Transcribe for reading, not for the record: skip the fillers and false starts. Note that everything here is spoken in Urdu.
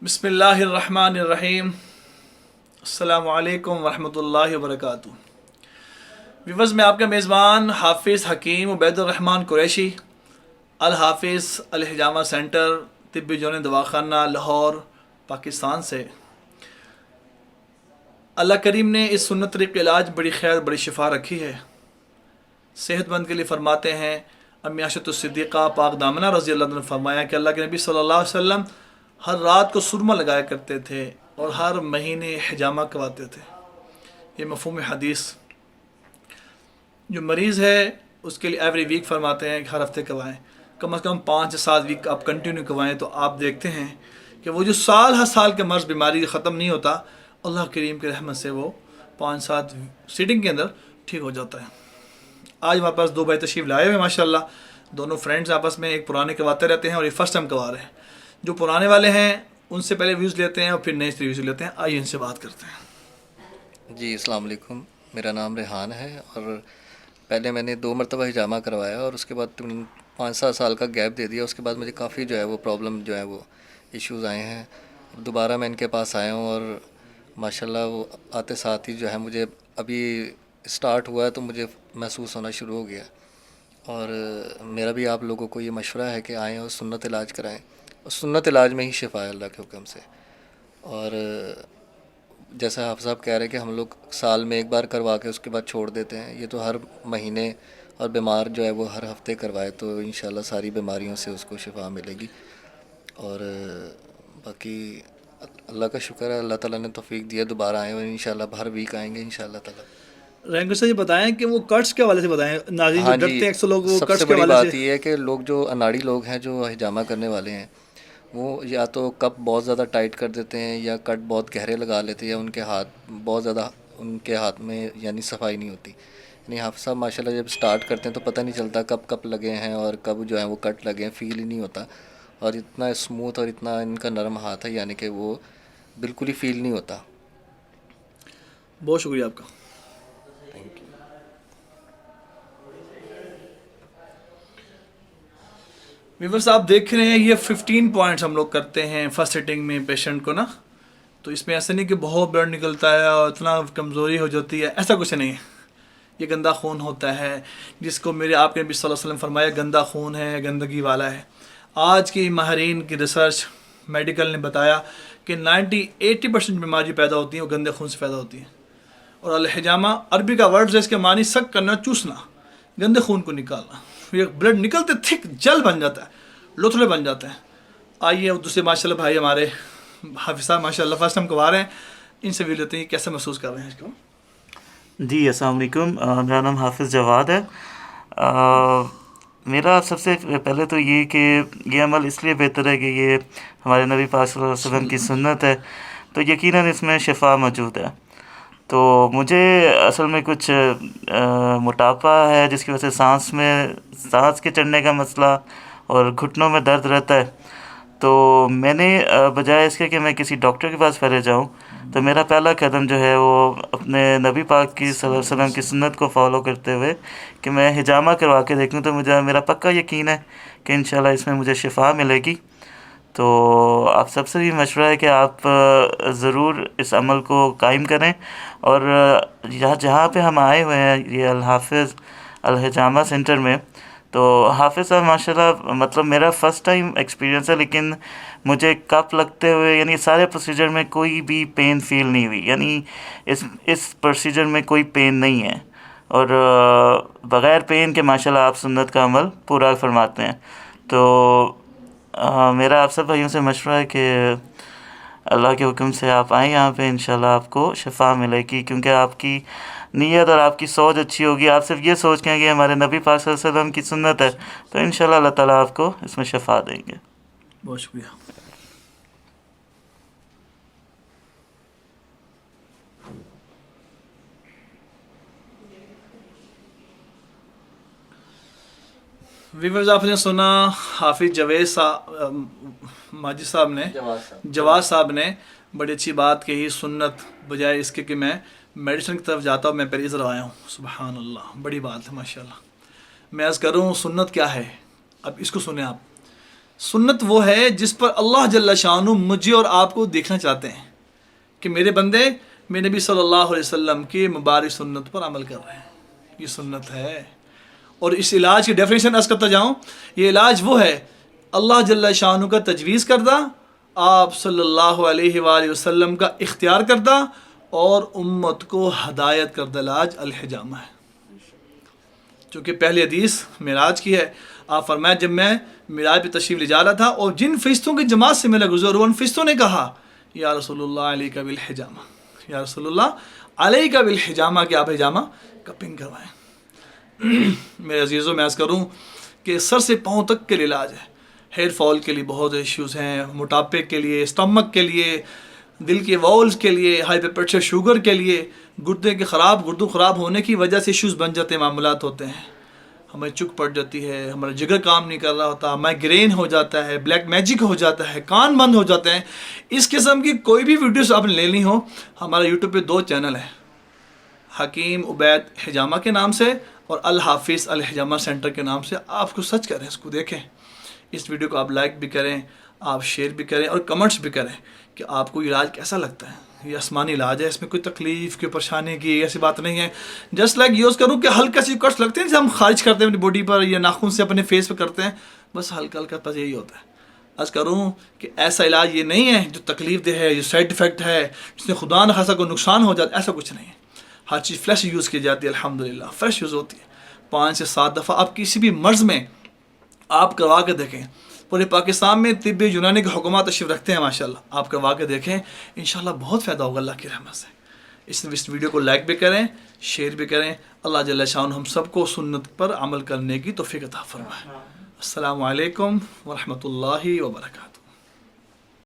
بسم اللہ الرحمن الرحیم۔ السلام علیکم ورحمۃ اللہ وبرکاتہ۔ ویورز، میں آپ کا میزبان حافظ حکیم عبید الرحمن قریشی، الحافظ الحجامہ سینٹر، طبی جون دواخانہ، لاہور، پاکستان سے۔ اللہ کریم نے اس سنت طریق علاج بڑی خیر بڑی شفا رکھی ہے۔ صحت مند کے لیے فرماتے ہیں امی عائشہ الصدیقہ پاک دامنہ رضی اللہ عنہ نے فرمایا کہ اللہ کے نبی صلی اللہ علیہ وسلم ہر رات کو سرما لگایا کرتے تھے اور ہر مہینے حجامہ کرواتے تھے۔ یہ مفہوم حدیث۔ جو مریض ہے اس کے لیے ایوری ویک فرماتے ہیں کہ ہر ہفتے کروائیں، کم از کم 5 سے 7 ویک آپ کنٹینیو کروائیں، تو آپ دیکھتے ہیں کہ وہ جو سال ہر سال کے مرض بیماری ختم نہیں ہوتا، اللہ کریم کی رحمت سے وہ 5-7 سیٹنگ کے اندر ٹھیک ہو جاتا ہے۔ آج ہمارے پاس 2 بھائی تشریف لائے ہوئے ہیں ماشاءاللہ، دونوں فرینڈز آپس میں، ایک پرانے کرواتے رہتے ہیں اور ایک فرسٹ ٹائم کروا رہے ہیں۔ جو پرانے والے ہیں ان سے پہلے ویوز لیتے ہیں اور پھر نئے ویوز لیتے ہیں۔ آئیے ان سے بات کرتے ہیں۔ جی السلام علیکم، میرا نام ریحان ہے اور پہلے میں نے 2 مرتبہ حجامہ کروایا اور اس کے بعد 5-7 سال کا گیپ دے دیا۔ اس کے بعد مجھے کافی جو ہے وہ پرابلم جو ہے وہ ایشوز آئے ہیں۔ دوبارہ میں ان کے پاس آیا ہوں اور ماشاءاللہ وہ آتے ساتھ ہی جو ہے مجھے ابھی اسٹارٹ ہوا ہے تو مجھے محسوس ہونا شروع ہو گیا۔ اور میرا بھی آپ لوگوں کو یہ مشورہ ہے کہ آئیں اور سنت علاج کرائیں، اور سنت علاج میں ہی شفا ہے اللہ کے حکم سے۔ اور جیسا حافظ صاحب کہہ رہے ہیں کہ ہم لوگ سال میں ایک بار کروا کے اس کے بعد چھوڑ دیتے ہیں، یہ تو ہر مہینے، اور بیمار جو ہے وہ ہر ہفتے کروائے تو انشاءاللہ ساری بیماریوں سے اس کو شفا ملے گی۔ اور باقی اللہ کا شکر ہے، اللہ تعالیٰ نے توفیق دیا، دوبارہ آئیں اور انشاءاللہ ہر ویک آئیں گے انشاءاللہ تعالیٰ۔ رینکو سے یہ بتائیں کہ وہ کٹس کے حوالے سے بتائیں، ناظرین جو ہاں جی، ڈرتے ہیں اکثر لوگ، وہ سب کٹس سے کے بڑی حوالے بات سے۔ یہ ہے کہ لوگ جو اناڑی لوگ ہیں جو حجامہ کرنے والے ہیں، وہ یا تو کپ بہت زیادہ ٹائٹ کر دیتے ہیں یا کٹ بہت گہرے لگا لیتے ہیں، یا ان کے ہاتھ بہت زیادہ، ان کے ہاتھ میں یعنی صفائی نہیں ہوتی۔ یعنی حافظ صاحب ماشاءاللہ جب سٹارٹ کرتے ہیں تو پتہ نہیں چلتا کب کپ لگے ہیں اور کب جو ہیں وہ کٹ لگے ہیں، فیل ہی نہیں ہوتا۔ اور اتنا اسموتھ اور اتنا ان کا نرم ہاتھ ہے، یعنی کہ وہ بالکل ہی فیل نہیں ہوتا۔ بہت شکریہ آپ کا۔ Thank you. ویورز، آپ دیکھ رہے ہیں یہ 15 پوائنٹس ہم لوگ کرتے ہیں فرسٹ سیٹنگ میں پیشنٹ کو نا، تو اس میں ایسا نہیں کہ بہت بلڈ نکلتا ہے اور اتنا کمزوری ہو جاتی ہے، ایسا کچھ نہیں ہے۔ یہ گندا خون ہوتا ہے جس کو میرے آپ کے نبی صلی اللہ علیہ وسلم فرمایا گندا خون ہے، گندگی والا ہے۔ آج کی ماہرین کی ریسرچ میڈیکل نے بتایا کہ 80% بیماری پیدا ہوتی ہیں وہ گندے خون سے پیدا ہوتی ہیں۔ اور الحجامہ عربی کا ورڈ ہے، اس کے معنی سک کرنا، چوسنا، گندے خون کو نکالنا۔ یہ بلڈ نکلتے تھک جل بن جاتا ہے، لوتھڑے بن جاتے ہیں۔ آئیے دوسرے ماشاءاللہ بھائی ہمارے حافظ صاحب ماشاءاللہ فرسٹ ٹائم کروا رہے ہیں، ان سے بھی لیتے ہیں کیسا محسوس کر رہے ہیں اس کو۔ جی السلام علیکم، میرا نام حافظ جواد ہے۔ میرا سب سے پہلے تو یہ کہ یہ عمل اس لیے بہتر ہے کہ یہ ہمارے نبی پاک صلی اللہ علیہ وسلم کی سنت ہے، تو یقیناً اس میں شفا موجود ہے۔ تو مجھے اصل میں کچھ موٹاپا ہے جس کی وجہ سے سانس کے چڑھنے کا مسئلہ اور گھٹنوں میں درد رہتا ہے۔ تو میں نے بجائے اس کے کہ میں کسی ڈاکٹر کے پاس پہلے جاؤں، تو میرا پہلا قدم جو ہے وہ اپنے نبی پاک کی صلی اللہ علیہ وسلم کی سنت کو فالو کرتے ہوئے کہ میں حجامہ کروا کے دیکھوں، تو میرا پکا یقین ہے کہ انشاءاللہ اس میں مجھے شفا ملے گی۔ تو آپ سب سے بھی مشورہ ہے کہ آپ ضرور اس عمل کو قائم کریں، اور جہاں پہ ہم آئے ہوئے ہیں یہ الحافظ الحجامہ سینٹر میں، تو حافظ صاحب ماشاءاللہ مطلب میرا فرسٹ ٹائم ایکسپیرینس ہے، لیکن مجھے کپ لگتے ہوئے یعنی سارے پروسیجر میں کوئی بھی پین فیل نہیں ہوئی، یعنی اس پروسیجر میں کوئی پین نہیں ہے، اور بغیر پین کے ماشاءاللہ آپ سنت کا عمل پورا فرماتے ہیں۔ تو میرا آپ سب بھائیوں سے مشورہ ہے کہ اللہ کے حکم سے آپ آئیں یہاں پہ، انشاءاللہ آپ کو شفا ملے گی، کیونکہ آپ کی نیت اور آپ کی سوچ اچھی ہوگی۔ آپ صرف یہ سوچ کے کہ ہمارے نبی پاک صلی اللہ علیہ وسلم کی سنت ہے، تو انشاءاللہ اللہ تعالیٰ آپ کو اس میں شفا دیں گے۔ بہت شکریہ۔ ویورز، آپ نے سنا حافظ ماجد صاحب نے، جواز صاحب نے بڑی اچھی بات کہی، سنت بجائے اس کے کہ میں میڈیسن کی طرف جاتا ہوں، میں پہلے ادھر آیا ہوں۔ سبحان اللہ، بڑی بات ہے ماشاءاللہ۔ میں عرض کروں سنت کیا ہے، اب اس کو سنیں آپ۔ سنت وہ ہے جس پر اللہ جل شانہ مجھے اور آپ کو دیکھنا چاہتے ہیں کہ میرے بندے میرے نبی صلی اللہ علیہ وسلم کی مبارک سنت پر عمل کر رہے ہیں. یہ سنت ہے. اور اس علاج کی ڈیفینیشن عرض کرتا جاؤں. یہ علاج وہ ہے اللہ جل شانہ کا تجویز کردہ، آپ صلی اللہ علیہ وآلہ وسلم کا اختیار کردہ اور امت کو ہدایت کردہ علاج الحجامہ ہے. چونکہ پہلی حدیث معراج کی ہے. آپ فرمایا جب میں معراج پہ تشریف لے جا رہا تھا اور جن فرشتوں کی جماعت سے میں گزر ہوا، ان فرشتوں نے کہا یا رسول اللہ علیک بالحجامہ، یا رسول اللہ علیک بالحجامہ، کہ آپ حجامہ کپنگ کروائیں. میرے عزیزوں میں عرض کروں کہ سر سے پاؤں تک کے لیے علاج ہے. ہیئر فال کے لیے بہت ایشوز ہیں، موٹاپے کے لیے، اسٹمک کے لیے، دل کے والز کے لیے، ہائی بلڈ پریشر، شوگر کے لیے، گردوں خراب ہونے کی وجہ سے ایشوز بن جاتے ہیں، معاملات ہوتے ہیں. ہمیں چک پڑ جاتی ہے، ہمارا جگر کام نہیں کر رہا ہوتا، مائگرین ہو جاتا ہے، بلیک میجک ہو جاتا ہے، کان بند ہو جاتے ہیں. اس قسم کی کوئی بھی ویڈیوز آپ نے لینی ہو، ہمارا یوٹیوب پہ 2 چینل ہیں، حکیم عبید حجامہ کے نام سے اور الحافظ الحجامہ سینٹر کے نام سے. آپ اس کو سرچ کریں، اس کو دیکھیں. اس ویڈیو کو آپ لائک بھی کریں، آپ شیئر بھی کریں اور کمنٹس بھی کریں کہ آپ کو علاج کیسا لگتا ہے. یہ آسمانی علاج ہے، اس میں کوئی تکلیف کوئی پریشانی کی ایسی بات نہیں ہے. جسٹ لائک یوز کروں کہ ہلکا سی کٹس لگتے ہیں جیسے ہم خارج کرتے ہیں اپنی باڈی پر یا ناخن سے اپنے فیس پہ کرتے ہیں، بس ہلکا ہلکا بس یہی ہوتا ہے. عرض کروں کہ ایسا علاج یہ نہیں ہے جو تکلیف دہ ہے، جو سائڈ افیکٹ ہے، جس میں خدا نہ خاصا کوئی نقصان ہو جاتا ہے، ایسا کچھ نہیں ہے. ہر چیز فریش یوز کی جاتی ہے، الحمدللہ فریش یوز ہوتی ہے. 5 سے 7 دفعہ آپ کسی بھی مرض میں آپ کروا کے دیکھیں. پورے پاکستان میں طب یونانی کے حکومات تشریف رکھتے ہیں ماشاءاللہ. آپ کروا کے دیکھیں، انشاءاللہ بہت فائدہ ہوگا اللہ کی رحمت سے. اس ویڈیو کو لائک بھی کریں، شیئر بھی کریں. اللہ جل شانہ ہم سب کو سنت پر عمل کرنے کی توفیق عطا فرمائے. السلام علیکم ورحمۃ اللہ وبرکاتہ.